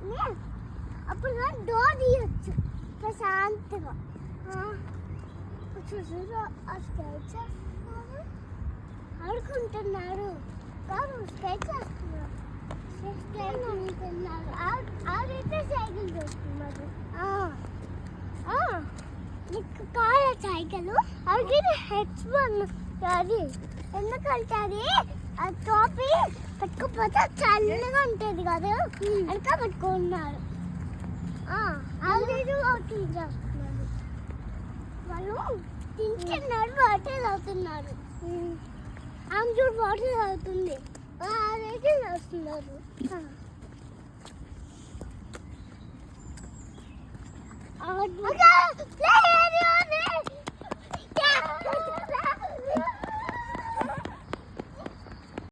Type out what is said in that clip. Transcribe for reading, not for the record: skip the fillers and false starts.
కానీ అప్పుడు డోర్ తీయచ్చు ప్రశాంతంగా. చూసారు ఆ స్కేట్ చేస్తున్నారు, ఆడుకుంటున్నారు కాదు స్కేట్ చేస్తున్నారు, స్కేట్ ఆడుతున్నారు, ఆడైతే సైకిల్ చేస్తున్నారు. నీకు కావాల సైకిల్? అడిగి హెచ్1 అది ఎందుకంటే అది ఆ టోపీ పెట్టుకోపోతే చల్లగా ఉంటుంది కదా వెనక పెట్టుకున్నారు. ఆల్రెడీ వాకింగ్ చేస్తున్నారు వాళ్ళు, తింటున్నారు, వాటర్ తాగుతున్నారు. ఆమె చూడు వాటర్ తాగుతుంది, ఆల్రెడీ చేస్తున్నారు. Okay, play